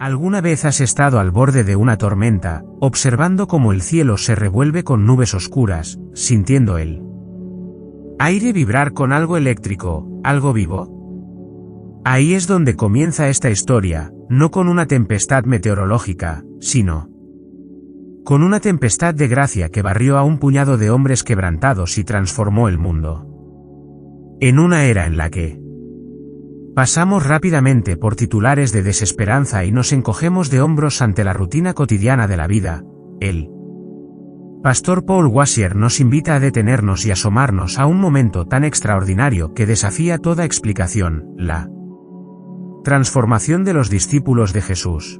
¿Alguna vez has estado al borde de una tormenta, observando cómo el cielo se revuelve con nubes oscuras, sintiendo el aire vibrar con algo eléctrico, algo vivo? Ahí es donde comienza esta historia, no con una tempestad meteorológica, sino con una tempestad de gracia que barrió a un puñado de hombres quebrantados y transformó el mundo. En una era en la que pasamos rápidamente por titulares de desesperanza y nos encogemos de hombros ante la rutina cotidiana de la vida, el pastor Paul Washer nos invita a detenernos y asomarnos a un momento tan extraordinario que desafía toda explicación, la transformación de los discípulos de Jesús.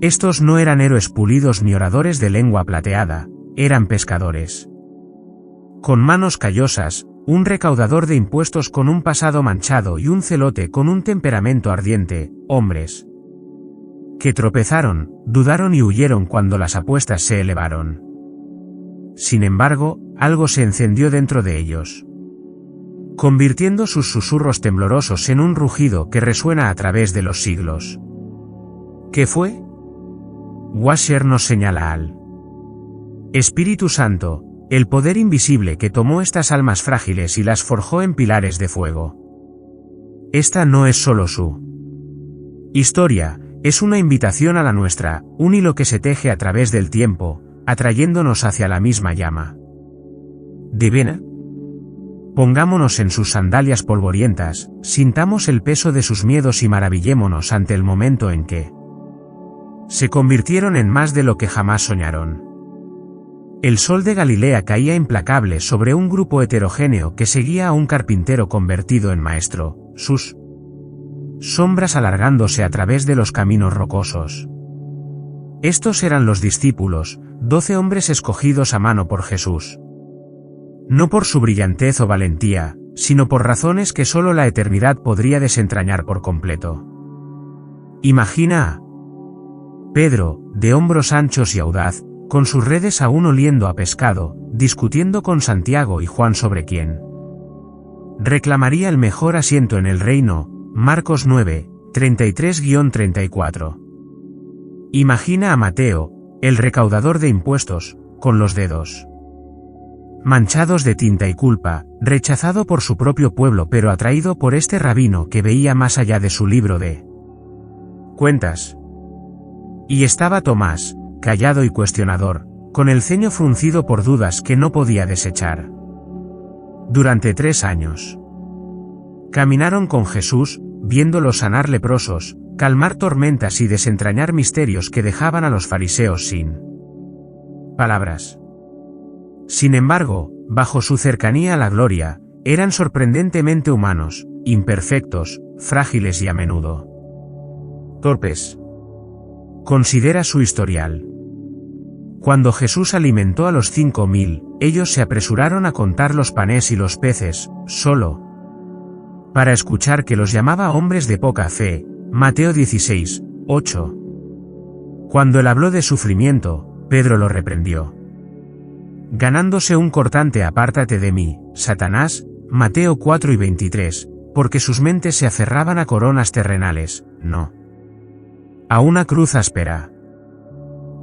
Estos no eran héroes pulidos ni oradores de lengua plateada, eran pescadores con manos callosas, un recaudador de impuestos con un pasado manchado y un celote con un temperamento ardiente, hombres que tropezaron, dudaron y huyeron cuando las apuestas se elevaron. Sin embargo, algo se encendió dentro de ellos, convirtiendo sus susurros temblorosos en un rugido que resuena a través de los siglos. ¿Qué fue? Washer nos señala al Espíritu Santo, el poder invisible que tomó estas almas frágiles y las forjó en pilares de fuego. Esta no es solo su historia, es una invitación a la nuestra, un hilo que se teje a través del tiempo, atrayéndonos hacia la misma llama divina. Pongámonos en sus sandalias polvorientas, sintamos el peso de sus miedos y maravillémonos ante el momento en que se convirtieron en más de lo que jamás soñaron. El sol de Galilea caía implacable sobre un grupo heterogéneo que seguía a un carpintero convertido en maestro, sus sombras alargándose a través de los caminos rocosos. Estos eran los discípulos, 12 hombres escogidos a mano por Jesús. No por su brillantez o valentía, sino por razones que solo la eternidad podría desentrañar por completo. Imagina a Pedro, de hombros anchos y audaz, con sus redes aún oliendo a pescado, discutiendo con Santiago y Juan sobre quién reclamaría el mejor asiento en el reino, Marcos 9, 33-34. Imagina a Mateo, el recaudador de impuestos, con los dedos manchados de tinta y culpa, rechazado por su propio pueblo pero atraído por este rabino que veía más allá de su libro de cuentas. Y estaba Tomás, callado y cuestionador, con el ceño fruncido por dudas que no podía desechar. Durante 3 años caminaron con Jesús, viéndolo sanar leprosos, calmar tormentas y desentrañar misterios que dejaban a los fariseos sin palabras. Sin embargo, bajo su cercanía a la gloria, eran sorprendentemente humanos, imperfectos, frágiles y a menudo torpes. Considera su historial. Cuando Jesús alimentó a los 5.000, ellos se apresuraron a contar los panes y los peces, solo para escuchar que los llamaba hombres de poca fe, Mateo 16, 8. Cuando él habló de sufrimiento, Pedro lo reprendió, ganándose un cortante apártate de mí, Satanás, Mateo 4 y 23, porque sus mentes se aferraban a coronas terrenales, no a una cruz áspera.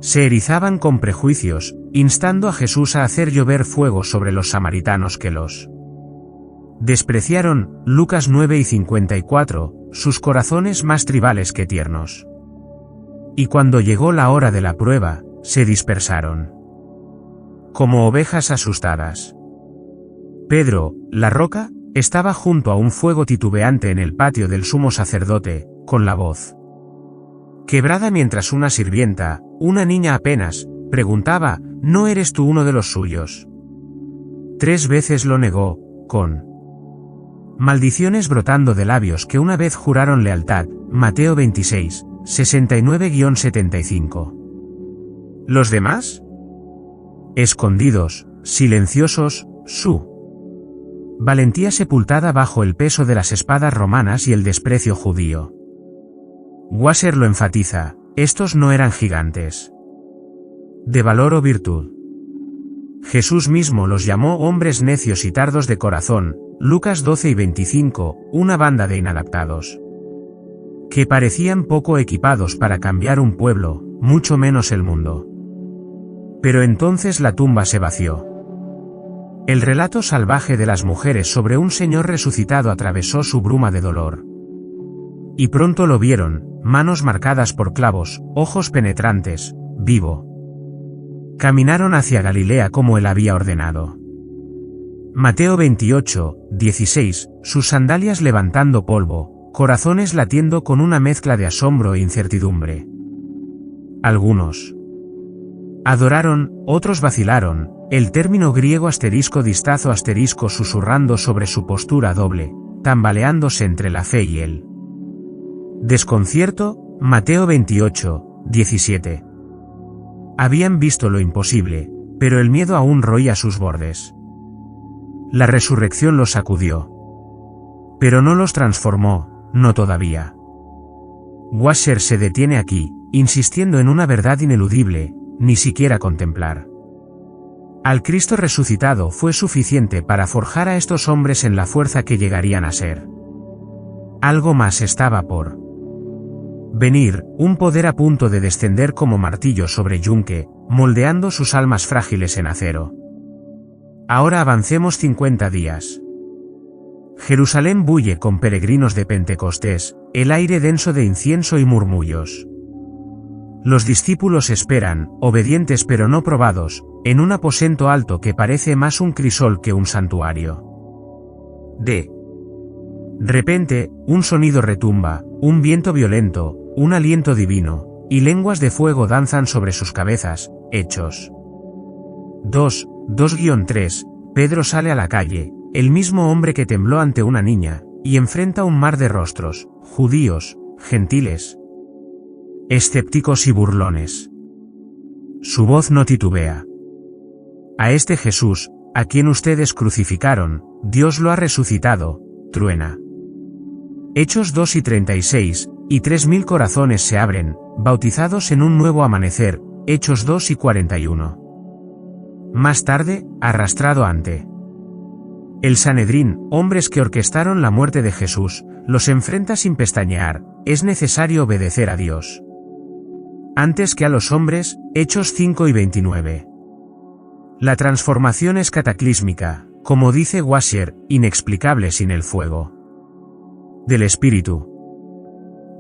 Se erizaban con prejuicios, instando a Jesús a hacer llover fuego sobre los samaritanos que los despreciaron, Lucas 9 y 54, sus corazones más tribales que tiernos. Y cuando llegó la hora de la prueba, se dispersaron como ovejas asustadas. Pedro, la roca, estaba junto a un fuego titubeante en el patio del sumo sacerdote, con la voz quebrada mientras una sirvienta, una niña apenas, preguntaba, ¿no eres tú uno de los suyos? 3 veces lo negó, con maldiciones brotando de labios que una vez juraron lealtad, Mateo 26, 69-75. ¿Los demás? Escondidos, silenciosos, su valentía sepultada bajo el peso de las espadas romanas y el desprecio judío. Washer lo enfatiza, estos no eran gigantes de valor o virtud. Jesús mismo los llamó hombres necios y tardos de corazón, Lucas 12 y 25, una banda de inadaptados. que parecían poco equipados para cambiar un pueblo, mucho menos el mundo. Pero entonces la tumba se vació. El relato salvaje de las mujeres sobre un Señor resucitado atravesó su bruma de dolor. Y pronto lo vieron, manos marcadas por clavos, ojos penetrantes, vivo. Caminaron hacia Galilea como él había ordenado. Mateo 28, 16, sus sandalias levantando polvo, corazones latiendo con una mezcla de asombro e incertidumbre. Algunos adoraron, otros vacilaron, el término griego distazo susurrando sobre su postura doble, tambaleándose entre la fe y el desconcierto. Mateo 28, 17. Habían visto lo imposible, pero el miedo aún roía sus bordes. La resurrección los sacudió. Pero no los transformó, no todavía. Washer se detiene aquí, insistiendo en una verdad ineludible, ni siquiera contemplar al Cristo resucitado fue suficiente para forjar a estos hombres en la fuerza que llegarían a ser. Algo más estaba por venir, un poder a punto de descender como martillo sobre yunque, moldeando sus almas frágiles en acero. Ahora avancemos 50 días. Jerusalén bulle con peregrinos de Pentecostés, el aire denso de incienso y murmullos. Los discípulos esperan, obedientes pero no probados, en un aposento alto que parece más un crisol que un santuario. De repente, un sonido retumba, un viento violento, un aliento divino, y lenguas de fuego danzan sobre sus cabezas. Hechos 2:3, Pedro sale a la calle, el mismo hombre que tembló ante una niña, y enfrenta un mar de rostros, judíos, gentiles, escépticos y burlones. Su voz no titubea. A este Jesús, a quien ustedes crucificaron, Dios lo ha resucitado, truena. Hechos 2:36, y 3000 corazones se abren, bautizados en un nuevo amanecer. Hechos 2:41. Más tarde, arrastrado ante el Sanedrín, hombres que orquestaron la muerte de Jesús, los enfrenta sin pestañear. Es necesario obedecer a Dios antes que a los hombres. Hechos 5:29. La transformación es cataclísmica, como dice Washer, inexplicable sin el fuego del Espíritu.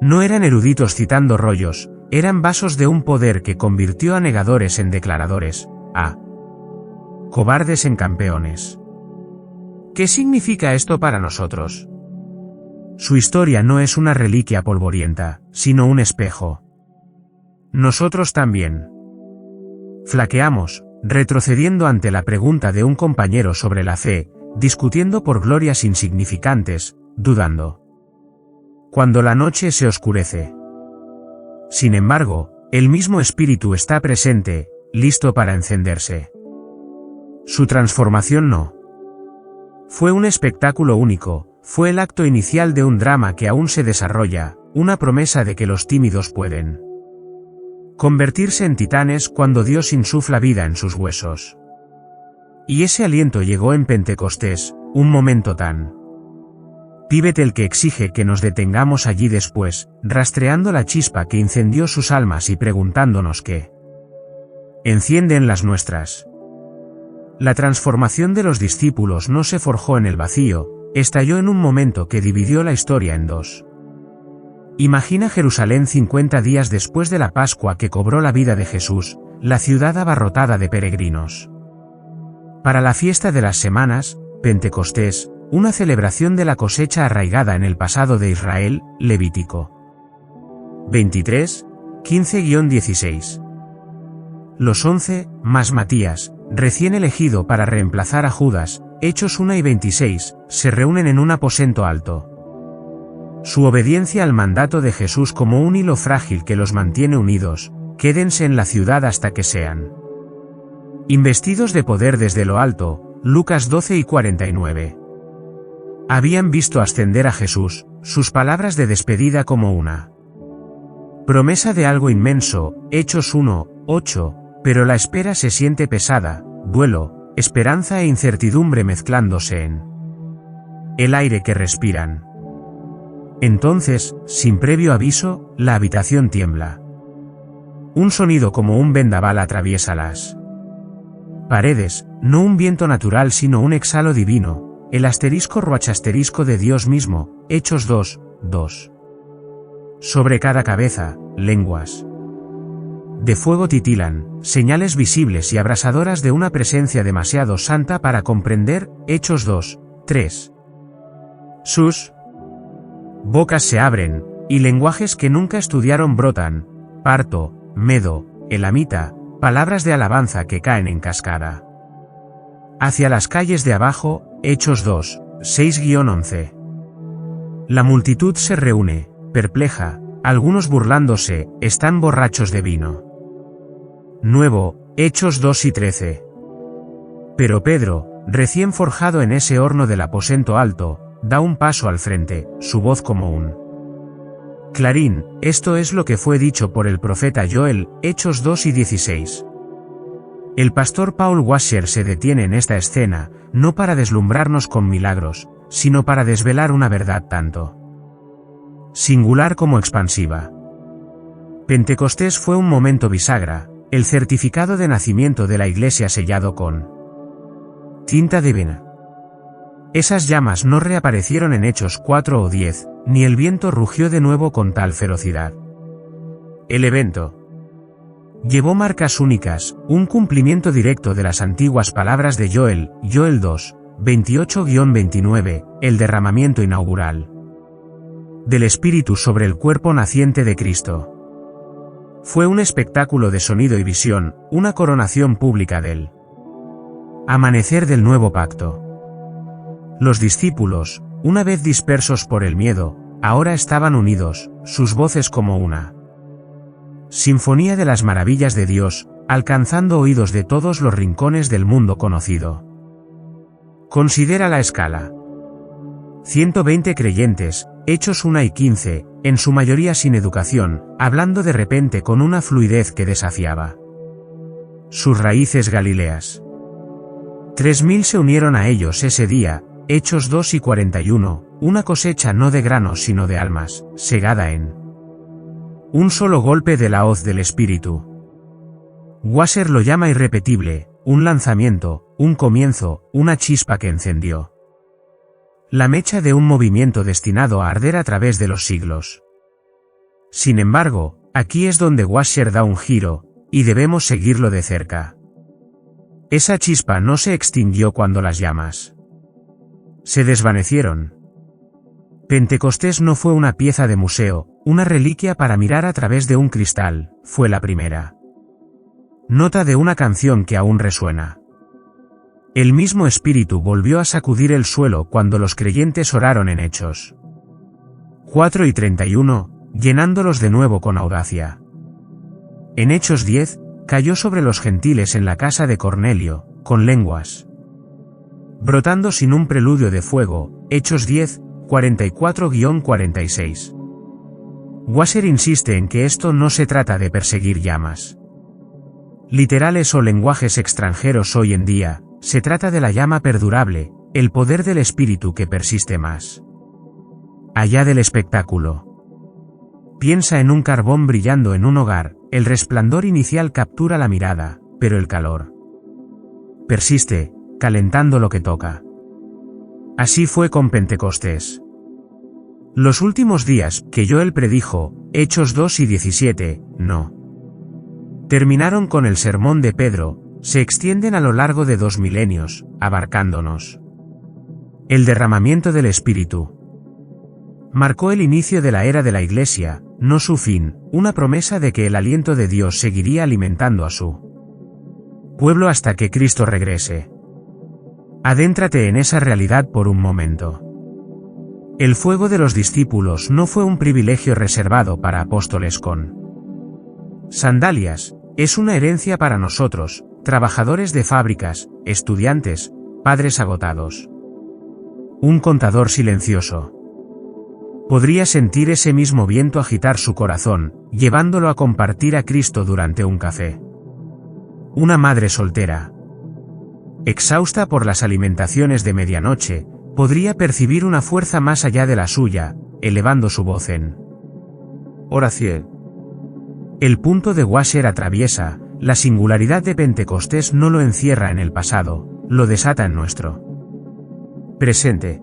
No eran eruditos citando rollos, eran vasos de un poder que convirtió a negadores en declaradores, a cobardes en campeones. ¿Qué significa esto para nosotros? Su historia no es una reliquia polvorienta, sino un espejo. Nosotros también flaqueamos, retrocediendo ante la pregunta de un compañero sobre la fe, discutiendo por glorias insignificantes, dudando cuando la noche se oscurece. Sin embargo, el mismo espíritu está presente, listo para encenderse. Su transformación no fue un espectáculo único, fue el acto inicial de un drama que aún se desarrolla, una promesa de que los tímidos pueden convertirse en titanes cuando Dios insufla vida en sus huesos. Y ese aliento llegó en Pentecostés, un momento tan pivotal que exige que nos detengamos allí después, rastreando la chispa que incendió sus almas y preguntándonos qué encienden las nuestras. La transformación de los discípulos no se forjó en el vacío, estalló en un momento que dividió la historia en dos. Imagina Jerusalén 50 días después de la Pascua que cobró la vida de Jesús, la ciudad abarrotada de peregrinos. Para la fiesta de las semanas, Pentecostés, una celebración de la cosecha arraigada en el pasado de Israel. Levítico 23, 15-16. Los 11, más Matías, recién elegido para reemplazar a Judas, Hechos 1:26, se reúnen en un aposento alto. Su obediencia al mandato de Jesús como un hilo frágil que los mantiene unidos. Quédense en la ciudad hasta que sean investidos de poder desde lo alto. Lucas 12:49. Habían visto ascender a Jesús, sus palabras de despedida como una promesa de algo inmenso. Hechos 1:8, pero la espera se siente pesada, duelo, esperanza e incertidumbre mezclándose en el aire que respiran. Entonces, sin previo aviso, la habitación tiembla. Un sonido como un vendaval atraviesa las paredes, no un viento natural sino un exhalo divino, el asterisco ruachasterisco de Dios mismo, Hechos 2, 2. Sobre cada cabeza, lenguas de fuego titilan, señales visibles y abrasadoras de una presencia demasiado santa para comprender, Hechos 2, 3. Sus bocas se abren, y lenguajes que nunca estudiaron brotan, parto, medo, elamita, palabras de alabanza que caen en cascada. Hacia las calles de abajo, Hechos 2, 6-11. La multitud se reúne, perpleja, algunos burlándose, están borrachos de vino nuevo, Hechos 2 y 13. Pero Pedro, recién forjado en ese horno del aposento alto, da un paso al frente, su voz como un clarín. Esto es lo que fue dicho por el profeta Joel, Hechos 2 y 16. El pastor Paul Washer se detiene en esta escena, no para deslumbrarnos con milagros, sino para desvelar una verdad tanto singular como expansiva. Pentecostés fue un momento bisagra, el certificado de nacimiento de la Iglesia sellado con tinta divina. Esas llamas no reaparecieron en Hechos 4 o 10, ni el viento rugió de nuevo con tal ferocidad. El evento llevó marcas únicas, un cumplimiento directo de las antiguas palabras de Joel, Joel 2, 28-29, el derramamiento inaugural del Espíritu sobre el cuerpo naciente de Cristo. Fue un espectáculo de sonido y visión, una coronación pública del amanecer del nuevo pacto. Los discípulos, una vez dispersos por el miedo, ahora estaban unidos, sus voces como una sinfonía de las maravillas de Dios, alcanzando oídos de todos los rincones del mundo conocido. Considera la escala. 120 creyentes, Hechos 1 y 15, en su mayoría sin educación, hablando de repente con una fluidez que desafiaba sus raíces galileas. 3000 se unieron a ellos ese día, Hechos 2 y 41, una cosecha no de granos sino de almas, segada en un solo golpe de la hoz del Espíritu. Wasser lo llama irrepetible, un lanzamiento, un comienzo, una chispa que encendió la mecha de un movimiento destinado a arder a través de los siglos. Sin embargo, aquí es donde Washer da un giro, y debemos seguirlo de cerca. Esa chispa no se extinguió cuando las llamas se desvanecieron. Pentecostés no fue una pieza de museo, una reliquia para mirar a través de un cristal, fue la primera nota de una canción que aún resuena. El mismo Espíritu volvió a sacudir el suelo cuando los creyentes oraron en Hechos 4 y 31, llenándolos de nuevo con audacia. En Hechos 10, cayó sobre los gentiles en la casa de Cornelio, con lenguas brotando sin un preludio de fuego, Hechos 10, 44-46. Wasser insiste en que esto no se trata de perseguir llamas literales o lenguajes extranjeros hoy en día, se trata de la llama perdurable, el poder del Espíritu que persiste más allá del espectáculo. Piensa en un carbón brillando en un hogar, el resplandor inicial captura la mirada, pero el calor persiste, calentando lo que toca. Así fue con Pentecostés. Los últimos días, que Joel predijo, Hechos 2 y 17, no terminaron con el sermón de Pedro, se extienden a lo largo de 2 milenios, abarcándonos. El derramamiento del Espíritu marcó el inicio de la era de la Iglesia, no su fin, una promesa de que el aliento de Dios seguiría alimentando a su pueblo hasta que Cristo regrese. Adéntrate en esa realidad por un momento. El fuego de los discípulos no fue un privilegio reservado para apóstoles con sandalias, es una herencia para nosotros, trabajadores de fábricas, estudiantes, padres agotados. Un contador silencioso podría sentir ese mismo viento agitar su corazón, llevándolo a compartir a Cristo durante un café. Una madre soltera, exhausta por las alimentaciones de medianoche, podría percibir una fuerza más allá de la suya, elevando su voz en oración. El punto de Washer atraviesa, la singularidad de Pentecostés no lo encierra en el pasado, lo desata en nuestro presente.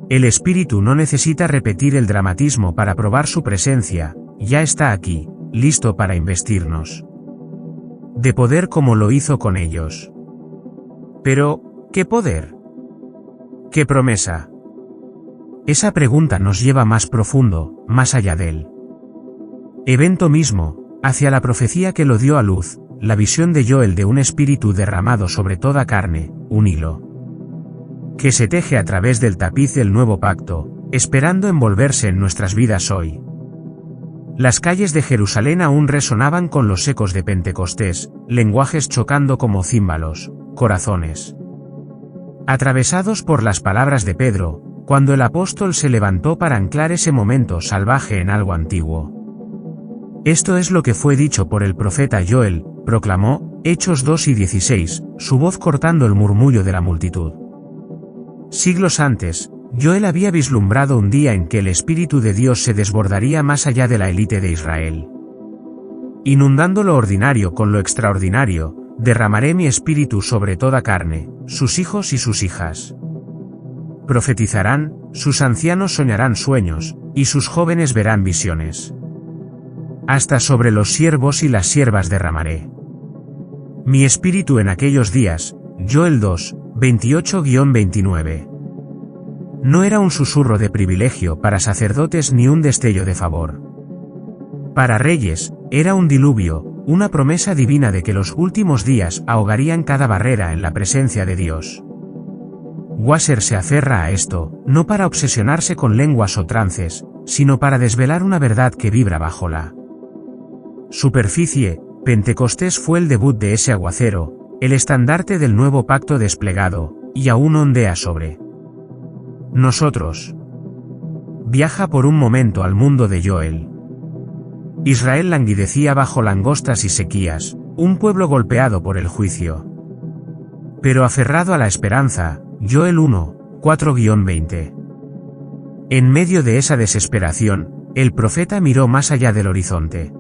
El Espíritu no necesita repetir el dramatismo para probar su presencia, ya está aquí, listo para investirnos de poder como lo hizo con ellos. Pero, ¿qué poder? ¿Qué promesa? Esa pregunta nos lleva más profundo, más allá del evento mismo, hacia la profecía que lo dio a luz, la visión de Joel de un espíritu derramado sobre toda carne, un hilo que se teje a través del tapiz del nuevo pacto, esperando envolverse en nuestras vidas hoy. Las calles de Jerusalén aún resonaban con los ecos de Pentecostés, lenguajes chocando como címbalos, corazones atravesados por las palabras de Pedro, cuando el apóstol se levantó para anclar ese momento salvaje en algo antiguo. Esto es lo que fue dicho por el profeta Joel, proclamó, Hechos 2:16, su voz cortando el murmullo de la multitud. Siglos antes, Joel había vislumbrado un día en que el Espíritu de Dios se desbordaría más allá de la élite de Israel. Inundando lo ordinario con lo extraordinario, derramaré mi espíritu sobre toda carne, sus hijos y sus hijas profetizarán, sus ancianos soñarán sueños, y sus jóvenes verán visiones. Hasta sobre los siervos y las siervas derramaré mi espíritu en aquellos días. Joel 2, 28-29. No era un susurro de privilegio para sacerdotes ni un destello de favor. Para reyes, era un diluvio, una promesa divina de que los últimos días ahogarían cada barrera en la presencia de Dios. Washer se aferra a esto, no para obsesionarse con lenguas o trances, sino para desvelar una verdad que vibra bajo la superficie. Pentecostés fue el debut de ese aguacero, el estandarte del nuevo pacto desplegado, y aún ondea sobre nosotros. Viaja por un momento al mundo de Joel. Israel languidecía bajo langostas y sequías, un pueblo golpeado por el juicio. Pero aferrado a la esperanza, Joel 1, 4-20. En medio de esa desesperación, el profeta miró más allá del horizonte,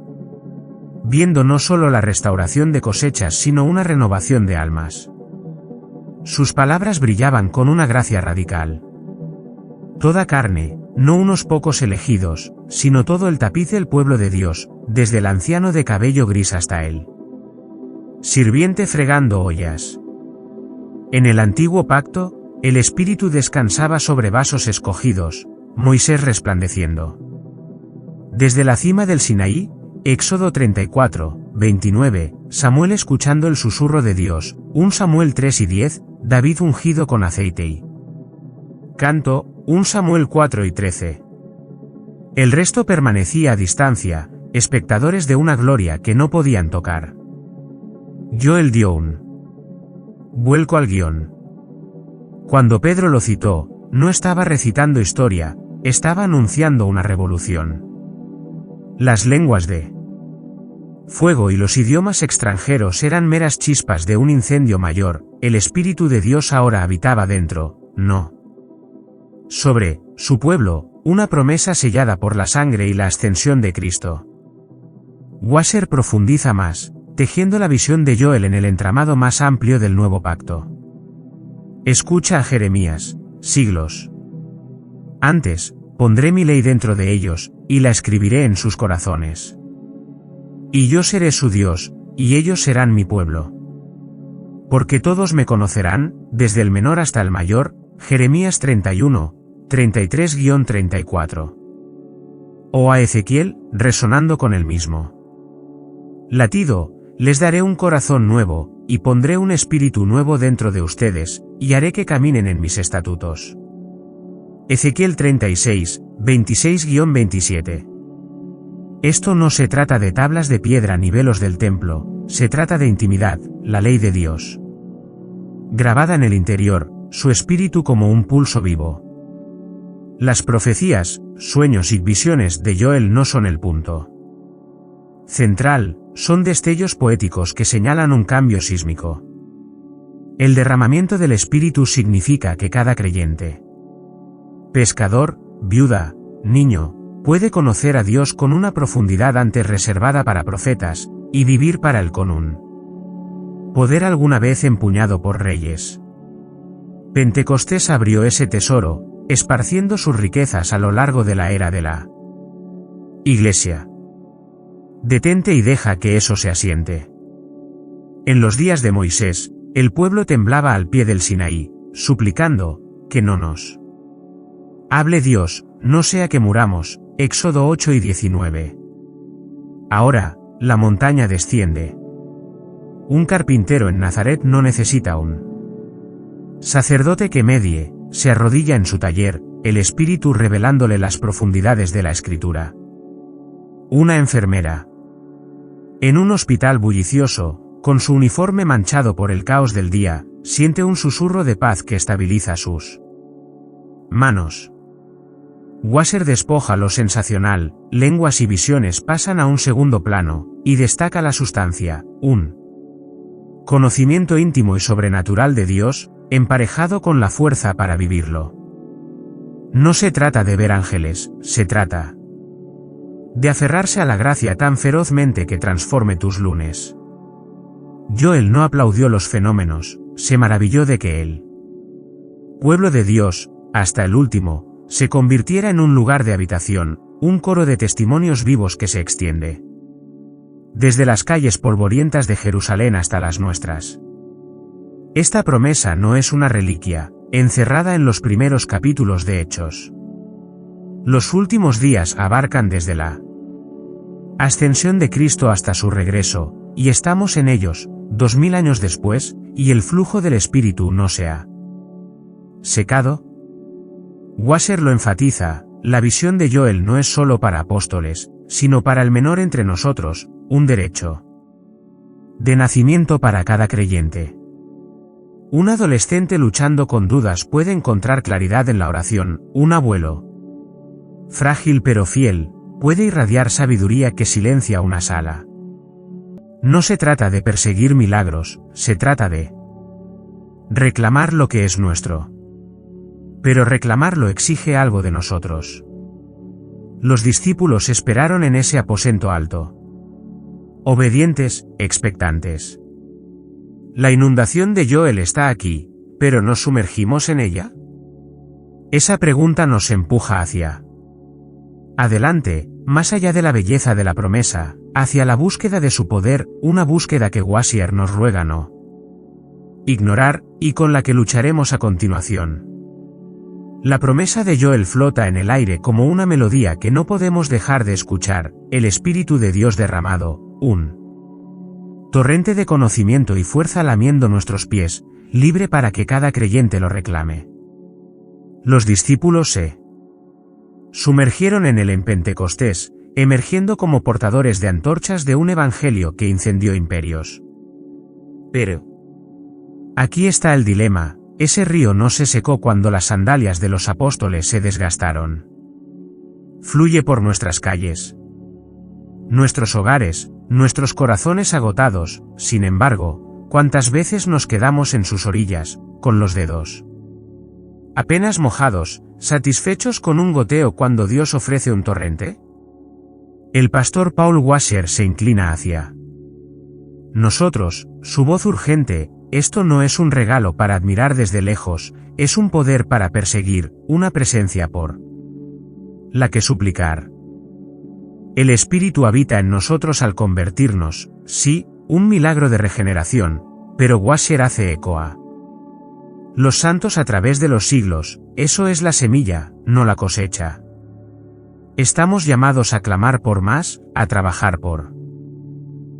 viendo no solo la restauración de cosechas sino una renovación de almas. Sus palabras brillaban con una gracia radical. Toda carne, no unos pocos elegidos, sino todo el tapiz del pueblo de Dios, desde el anciano de cabello gris hasta el sirviente fregando ollas. En el antiguo pacto, el Espíritu descansaba sobre vasos escogidos, Moisés resplandeciendo. Desde la cima del Sinaí, Éxodo 34, 29, Samuel escuchando el susurro de Dios, 1 Samuel 3:10, David ungido con aceite y canto, 1 Samuel 4:13. El resto permanecía a distancia, espectadores de una gloria que no podían tocar. Joel dio un vuelco al guión. Cuando Pedro lo citó, no estaba recitando historia, estaba anunciando una revolución. Las lenguas de fuego y los idiomas extranjeros eran meras chispas de un incendio mayor, el Espíritu de Dios ahora habitaba dentro, no sobre su pueblo, una promesa sellada por la sangre y la ascensión de Cristo. Washer profundiza más, tejiendo la visión de Joel en el entramado más amplio del nuevo pacto. Escucha a Jeremías, siglos antes, pondré mi ley dentro de ellos, y la escribiré en sus corazones. Y yo seré su Dios, y ellos serán mi pueblo. Porque todos me conocerán, desde el menor hasta el mayor, Jeremías 31, 33-34. O a Ezequiel, resonando con el mismo latido, les daré un corazón nuevo, y pondré un espíritu nuevo dentro de ustedes, y haré que caminen en mis estatutos. Ezequiel 36, 26-27. Esto no se trata de tablas de piedra ni velos del templo, se trata de intimidad, la ley de Dios grabada en el interior, su espíritu como un pulso vivo. Las profecías, sueños y visiones de Joel no son el punto central, son destellos poéticos que señalan un cambio sísmico. El derramamiento del Espíritu significa que cada creyente, pescador, viuda, niño, puede conocer a Dios con una profundidad antes reservada para profetas, y vivir para él con un poder alguna vez empuñado por reyes. Pentecostés abrió ese tesoro, esparciendo sus riquezas a lo largo de la era de la Iglesia. Detente y deja que eso se asiente. En los días de Moisés, el pueblo temblaba al pie del Sinaí, suplicando, que no nos hable Dios, no sea que muramos. Éxodo 8 y 19. Ahora, la montaña desciende. Un carpintero en Nazaret no necesita un sacerdote que medie, se arrodilla en su taller, el Espíritu revelándole las profundidades de la Escritura. Una enfermera. En un hospital bullicioso, con su uniforme manchado por el caos del día, siente un susurro de paz que estabiliza sus manos. Wasser despoja lo sensacional, lenguas y visiones pasan a un segundo plano, y destaca la sustancia, un conocimiento íntimo y sobrenatural de Dios, emparejado con la fuerza para vivirlo. No se trata de ver ángeles, se trata de aferrarse a la gracia tan ferozmente que transforme tus lunes. Joel no aplaudió los fenómenos, se maravilló de que el pueblo de Dios, hasta el último, se convirtiera en un lugar de habitación, un coro de testimonios vivos que se extiende desde las calles polvorientas de Jerusalén hasta las nuestras. Esta promesa no es una reliquia, encerrada en los primeros capítulos de Hechos. Los últimos días abarcan desde la ascensión de Cristo hasta su regreso, y estamos en ellos, 2000 años después, y el flujo del Espíritu no se ha secado. Wasser lo enfatiza, la visión de Joel no es solo para apóstoles, sino para el menor entre nosotros, un derecho de nacimiento para cada creyente. Un adolescente luchando con dudas puede encontrar claridad en la oración, un abuelo frágil pero fiel, puede irradiar sabiduría que silencia una sala. No se trata de perseguir milagros, se trata de reclamar lo que es nuestro. Pero reclamarlo exige algo de nosotros. Los discípulos esperaron en ese aposento alto. Obedientes, expectantes. La inundación de Joel está aquí, pero ¿nos sumergimos en ella? Esa pregunta nos empuja hacia adelante, más allá de la belleza de la promesa, hacia la búsqueda de su poder, una búsqueda que Wasser nos ruega no ignorar, y con la que lucharemos a continuación. La promesa de Joel flota en el aire como una melodía que no podemos dejar de escuchar, el Espíritu de Dios derramado, un torrente de conocimiento y fuerza lamiendo nuestros pies, libre para que cada creyente lo reclame. Los discípulos se sumergieron en él en Pentecostés, emergiendo como portadores de antorchas de un evangelio que incendió imperios. Pero aquí está el dilema. Ese río no se secó cuando las sandalias de los apóstoles se desgastaron. Fluye por nuestras calles, nuestros hogares, nuestros corazones agotados. Sin embargo, ¿cuántas veces nos quedamos en sus orillas, con los dedos apenas mojados, satisfechos con un goteo cuando Dios ofrece un torrente? El pastor Paul Washer se inclina hacia nosotros, su voz urgente. Esto no es un regalo para admirar desde lejos, es un poder para perseguir, una presencia por la que suplicar. El Espíritu habita en nosotros al convertirnos, sí, un milagro de regeneración, pero Washer hace eco a los santos a través de los siglos, eso es la semilla, no la cosecha. Estamos llamados a clamar por más, a trabajar por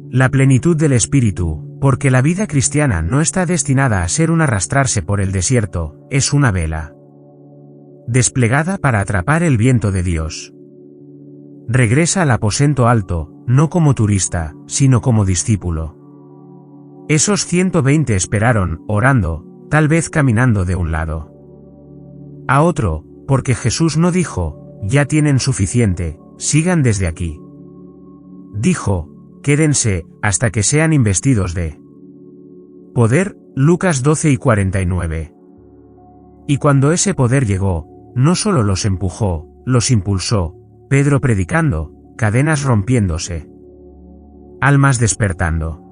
la plenitud del Espíritu, porque la vida cristiana no está destinada a ser un arrastrarse por el desierto, es una vela desplegada para atrapar el viento de Dios. Regresa al aposento alto, no como turista, sino como discípulo. Esos 120 esperaron, orando, tal vez caminando de un lado a otro, porque Jesús no dijo, ya tienen suficiente, sigan desde aquí. Dijo, quédense, hasta que sean investidos de poder, Lucas 12 y 49. Y cuando ese poder llegó, no solo los empujó, los impulsó, Pedro predicando, cadenas rompiéndose, almas despertando.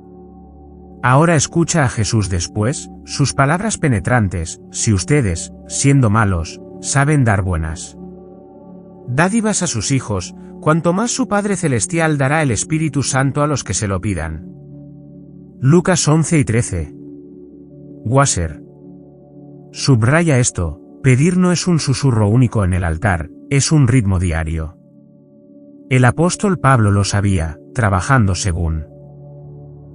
Ahora escucha a Jesús después, sus palabras penetrantes: si ustedes, siendo malos, saben dar buenas dádivas a sus hijos, cuanto más su Padre Celestial dará el Espíritu Santo a los que se lo pidan. Lucas 11:13. Wasser. Subraya esto: pedir no es un susurro único en el altar, es un ritmo diario. El apóstol Pablo lo sabía, trabajando según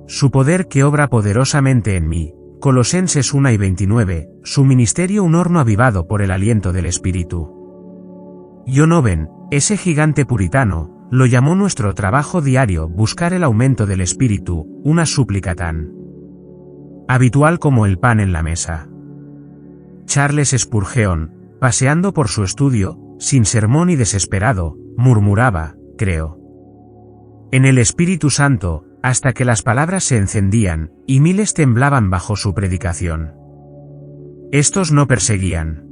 su poder que obra poderosamente en mí. Colosenses 1:29, su ministerio un horno avivado por el aliento del Espíritu. John Owen, ese gigante puritano, lo llamó nuestro trabajo diario buscar el aumento del Espíritu, una súplica tan habitual como el pan en la mesa. Charles Spurgeon, paseando por su estudio, sin sermón y desesperado, murmuraba: creo en el Espíritu Santo, hasta que las palabras se encendían, y miles temblaban bajo su predicación. Estos no perseguían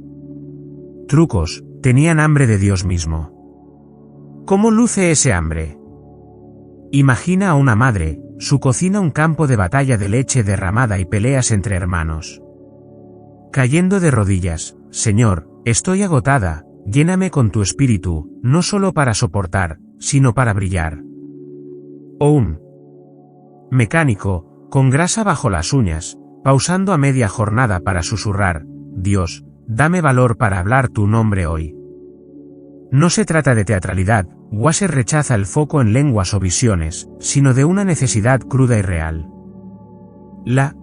trucos, tenían hambre de Dios mismo. ¿Cómo luce ese hambre? Imagina a una madre, su cocina un campo de batalla de leche derramada y peleas entre hermanos. Cayendo de rodillas: Señor, estoy agotada, lléname con tu espíritu, no solo para soportar, sino para brillar. O un mecánico, con grasa bajo las uñas, pausando a media jornada para susurrar: Dios, dame valor para hablar tu nombre hoy. No se trata de teatralidad, Wasser rechaza el foco en lenguas o visiones, sino de una necesidad cruda y real. La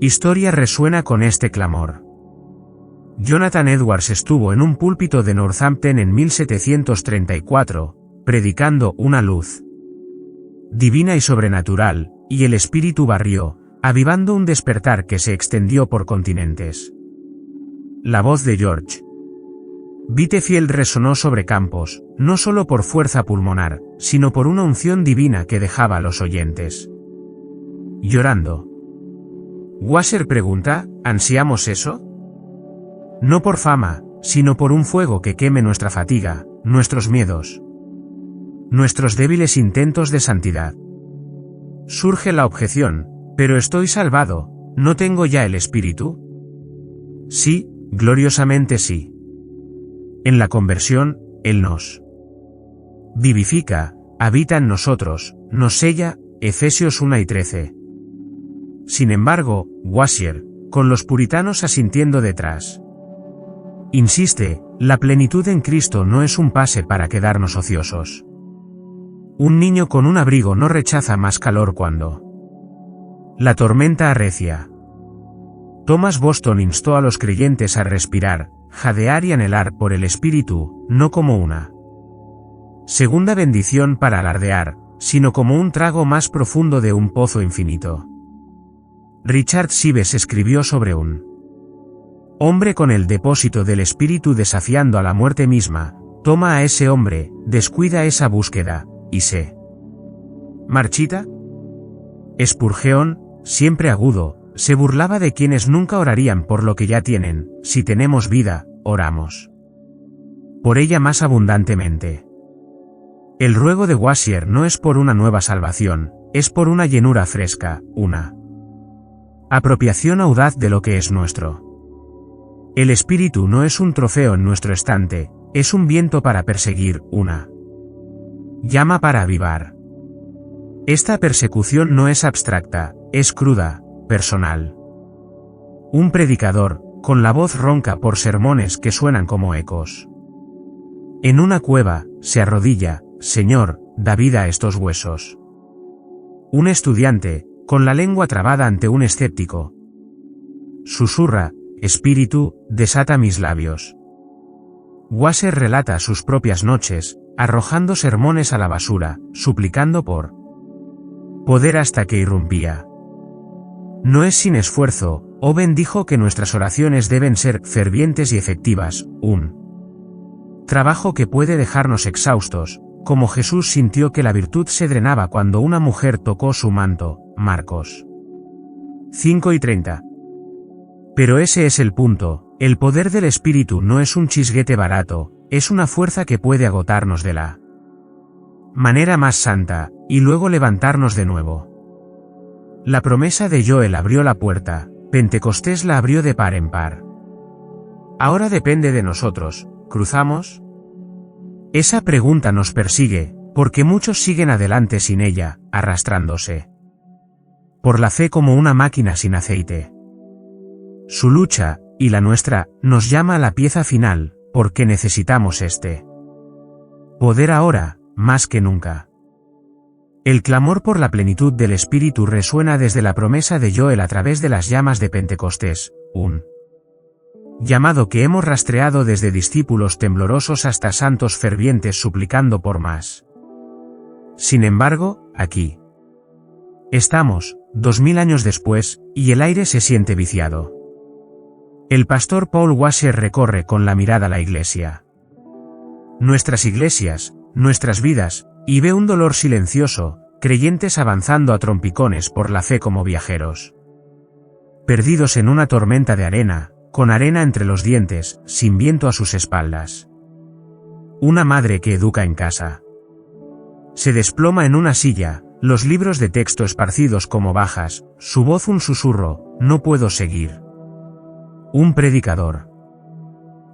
historia resuena con este clamor. Jonathan Edwards estuvo en un púlpito de Northampton en 1734, predicando una luz divina y sobrenatural, y el Espíritu barrió, avivando un despertar que se extendió por continentes. La voz de George Whitefield resonó sobre campos, no solo por fuerza pulmonar, sino por una unción divina que dejaba a los oyentes llorando. Wasser pregunta: ¿ansiamos eso? No por fama, sino por un fuego que queme nuestra fatiga, nuestros miedos, nuestros débiles intentos de santidad. Surge la objeción: pero estoy salvado, ¿no tengo ya el Espíritu? Sí, gloriosamente sí. En la conversión, Él nos vivifica, habita en nosotros, nos sella, Efesios 1:13. Sin embargo, Wasser, con los puritanos asintiendo detrás, insiste: la plenitud en Cristo no es un pase para quedarnos ociosos. Un niño con un abrigo no rechaza más calor cuando la tormenta arrecia. Thomas Boston instó a los creyentes a respirar, jadear y anhelar por el Espíritu, no como una segunda bendición para alardear, sino como un trago más profundo de un pozo infinito. Richard Sives escribió sobre un hombre con el depósito del Espíritu desafiando a la muerte misma: toma a ese hombre, descuida esa búsqueda, y se marchita. Spurgeon, siempre agudo, se burlaba de quienes nunca orarían por lo que ya tienen: si tenemos vida, oramos por ella más abundantemente. El ruego de Wasser no es por una nueva salvación, es por una llenura fresca, una apropiación audaz de lo que es nuestro. El Espíritu no es un trofeo en nuestro estante, es un viento para perseguir, una llama para avivar. Esta persecución no es abstracta, es cruda, personal. Un predicador, con la voz ronca por sermones que suenan como ecos en una cueva, se arrodilla: Señor, da vida a estos huesos. Un estudiante, con la lengua trabada ante un escéptico, susurra: Espíritu, desata mis labios. Wasser relata sus propias noches, arrojando sermones a la basura, suplicando por poder hasta que irrumpía. No es sin esfuerzo. Owen dijo que nuestras oraciones deben ser fervientes y efectivas, un trabajo que puede dejarnos exhaustos, como Jesús sintió que la virtud se drenaba cuando una mujer tocó su manto, Marcos 5:30. Pero ese es el punto: el poder del Espíritu no es un chisguete barato, es una fuerza que puede agotarnos de la manera más santa, y luego levantarnos de nuevo. La promesa de Joel abrió la puerta, Pentecostés la abrió de par en par. Ahora depende de nosotros, ¿cruzamos? Esa pregunta nos persigue, porque muchos siguen adelante sin ella, arrastrándose por la fe como una máquina sin aceite. Su lucha, y la nuestra, nos llama a la pieza final, porque necesitamos este poder ahora, más que nunca. El clamor por la plenitud del Espíritu resuena desde la promesa de Joel a través de las llamas de Pentecostés, un llamado que hemos rastreado desde discípulos temblorosos hasta santos fervientes suplicando por más. Sin embargo, aquí estamos, 2000 años después, y el aire se siente viciado. El pastor Paul Washer recorre con la mirada la iglesia. Nuestras iglesias, nuestras vidas, y ve un dolor silencioso, creyentes avanzando a trompicones por la fe como viajeros. Perdidos en una tormenta de arena, con arena entre los dientes, sin viento a sus espaldas. Una madre que educa en casa. Se desploma en una silla, los libros de texto esparcidos como bajas, su voz un susurro, no puedo seguir. Un predicador.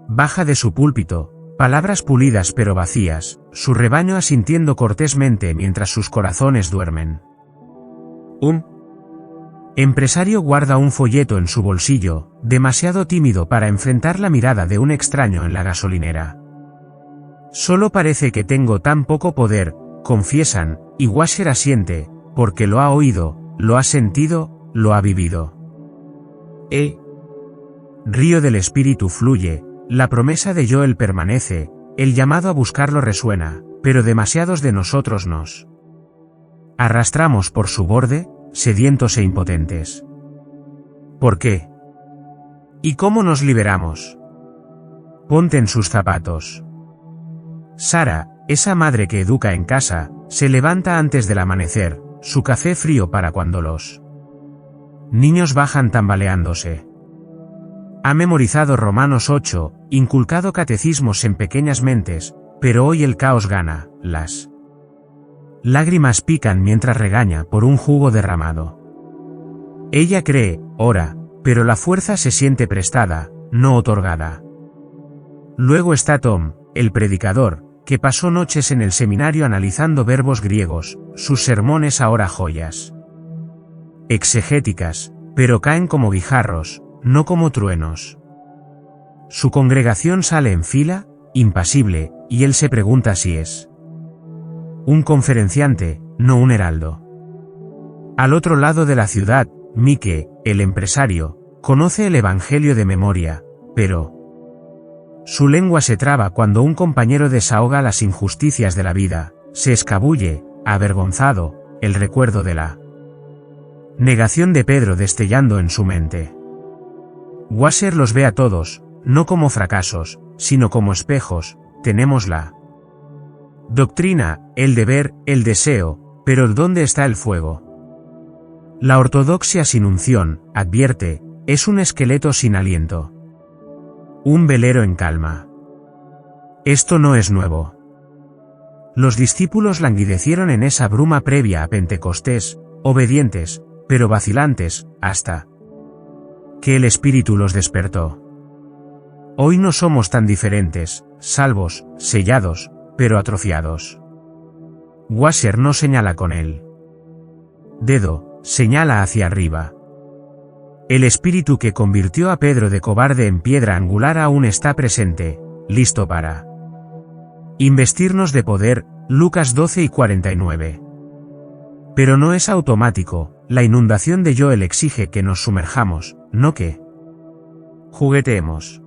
Baja de su púlpito, palabras pulidas pero vacías, su rebaño asintiendo cortésmente mientras sus corazones duermen. Un empresario guarda un folleto en su bolsillo, demasiado tímido para enfrentar la mirada de un extraño en la gasolinera. Solo parece que tengo tan poco poder, confiesan, y Washer asiente, porque lo ha oído, lo ha sentido, lo ha vivido. El río del Espíritu fluye, la promesa de Joel permanece, el llamado a buscarlo resuena, pero demasiados de nosotros nos arrastramos por su borde, sedientos e impotentes. ¿Por qué? ¿Y cómo nos liberamos? Ponte en sus zapatos. Sara, esa madre que educa en casa, se levanta antes del amanecer, su café frío para cuando los niños bajan tambaleándose. Ha memorizado Romanos 8, inculcado catecismos en pequeñas mentes, pero hoy el caos gana, las lágrimas pican mientras regaña por un jugo derramado. Ella cree, ora, pero la fuerza se siente prestada, no otorgada. Luego está Tom, el predicador, que pasó noches en el seminario analizando verbos griegos, sus sermones ahora joyas exegéticas, pero caen como guijarros, no como truenos. Su congregación sale en fila, impasible, y él se pregunta si es un conferenciante, no un heraldo. Al otro lado de la ciudad, Mike, el empresario, conoce el Evangelio de memoria, pero su lengua se traba cuando un compañero desahoga las injusticias de la vida, se escabulle, avergonzado, el recuerdo de la negación de Pedro destellando en su mente. Washer los ve a todos, no como fracasos, sino como espejos, tenemos la doctrina, el deber, el deseo, pero ¿dónde está el fuego? La ortodoxia sin unción, advierte, es un esqueleto sin aliento. Un velero en calma. Esto no es nuevo. Los discípulos languidecieron en esa bruma previa a Pentecostés, obedientes, pero vacilantes, hasta que el Espíritu los despertó. Hoy no somos tan diferentes, salvos, sellados, pero atrofiados. Washer no señala con el dedo, señala hacia arriba. El espíritu que convirtió a Pedro de cobarde en piedra angular aún está presente, listo para investirnos de poder, Lucas 12:49. Pero no es automático, la inundación de Joel exige que nos sumerjamos, no que jugueteemos.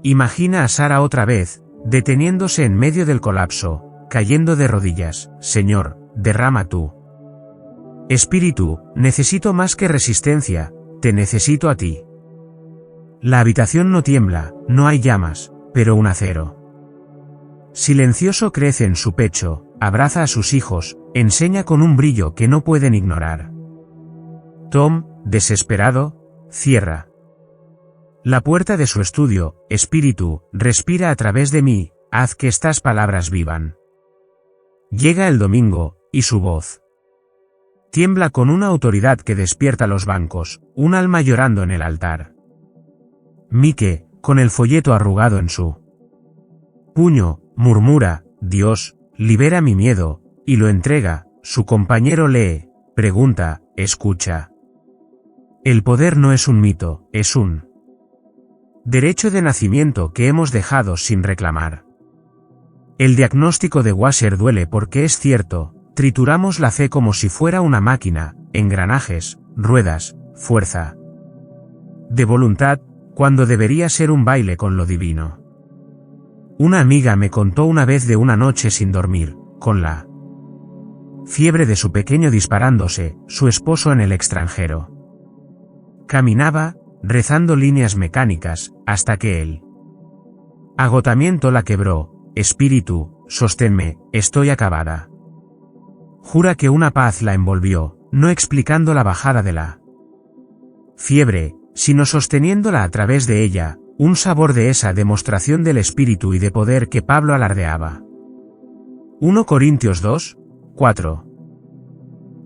Imagina a Sara otra vez, deteniéndose en medio del colapso, cayendo de rodillas, Señor, derrama tú. Espíritu, necesito más que resistencia, te necesito a ti. La habitación no tiembla, no hay llamas, pero un acero silencioso crece en su pecho, abraza a sus hijos, enseña con un brillo que no pueden ignorar. Tom, desesperado, cierra La puerta de su estudio, Espíritu, respira a través de mí, haz que estas palabras vivan. Llega el domingo, y su voz tiembla con una autoridad que despierta los bancos, un alma llorando en el altar. Mike, con el folleto arrugado en su puño, murmura, Dios, libera mi miedo, y lo entrega, su compañero lee, pregunta, escucha. El poder no es un mito, es un derecho de nacimiento que hemos dejado sin reclamar. El diagnóstico de Washer duele porque es cierto, trituramos la fe como si fuera una máquina, engranajes, ruedas, fuerza de voluntad, cuando debería ser un baile con lo divino. Una amiga me contó una vez de una noche sin dormir, con la fiebre de su pequeño disparándose, su esposo en el extranjero. Caminaba, rezando líneas mecánicas, hasta que el agotamiento la quebró. Espíritu, sosténme, estoy acabada. Jura que una paz la envolvió, no explicando la bajada de la fiebre, sino sosteniéndola a través de ella, un sabor de esa demostración del espíritu y de poder que Pablo alardeaba. 1 Corintios 2, 4.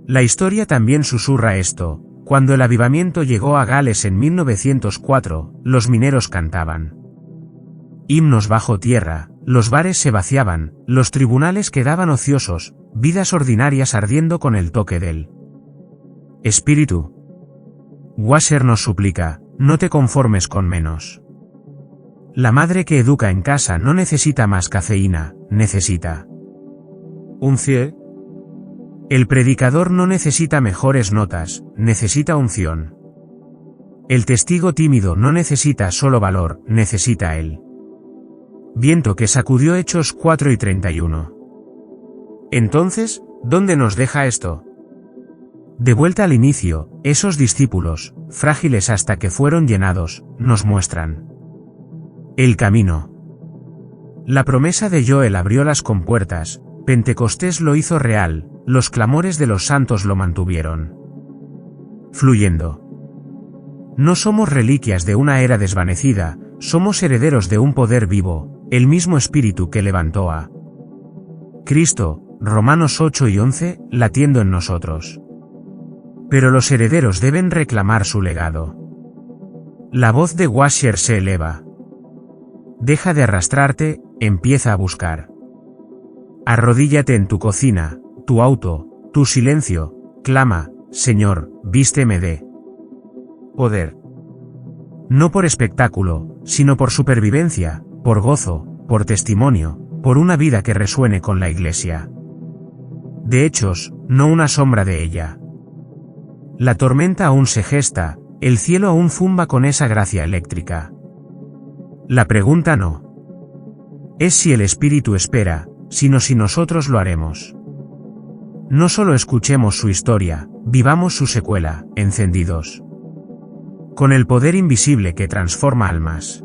La historia también susurra esto. Cuando el avivamiento llegó a Gales en 1904, los mineros cantaban himnos bajo tierra, los bares se vaciaban, los tribunales quedaban ociosos, vidas ordinarias ardiendo con el toque del Espíritu. Washer nos suplica, no te conformes con menos. La madre que educa en casa no necesita más cafeína, necesita unción. El predicador no necesita mejores notas, necesita unción. El testigo tímido no necesita solo valor, necesita el viento que sacudió Hechos 4:31. Entonces, ¿dónde nos deja esto? De vuelta al inicio, esos discípulos, frágiles hasta que fueron llenados, nos muestran el camino. La promesa de Joel abrió las compuertas, Pentecostés lo hizo real, los clamores de los santos lo mantuvieron fluyendo. No somos reliquias de una era desvanecida, somos herederos de un poder vivo, el mismo espíritu que levantó a Cristo, Romanos 8:11, latiendo en nosotros. Pero los herederos deben reclamar su legado. La voz de Washer se eleva. Deja de arrastrarte, empieza a buscar. Arrodíllate en tu cocina, tu auto, tu silencio, clama, Señor, vísteme de poder. No por espectáculo, sino por supervivencia, por gozo, por testimonio, por una vida que resuene con la iglesia. De hechos, no una sombra de ella. La tormenta aún se gesta, el cielo aún zumba con esa gracia eléctrica. La pregunta no es si el Espíritu espera, sino si nosotros lo haremos. No solo escuchemos su historia, vivamos su secuela, encendidos con el poder invisible que transforma almas.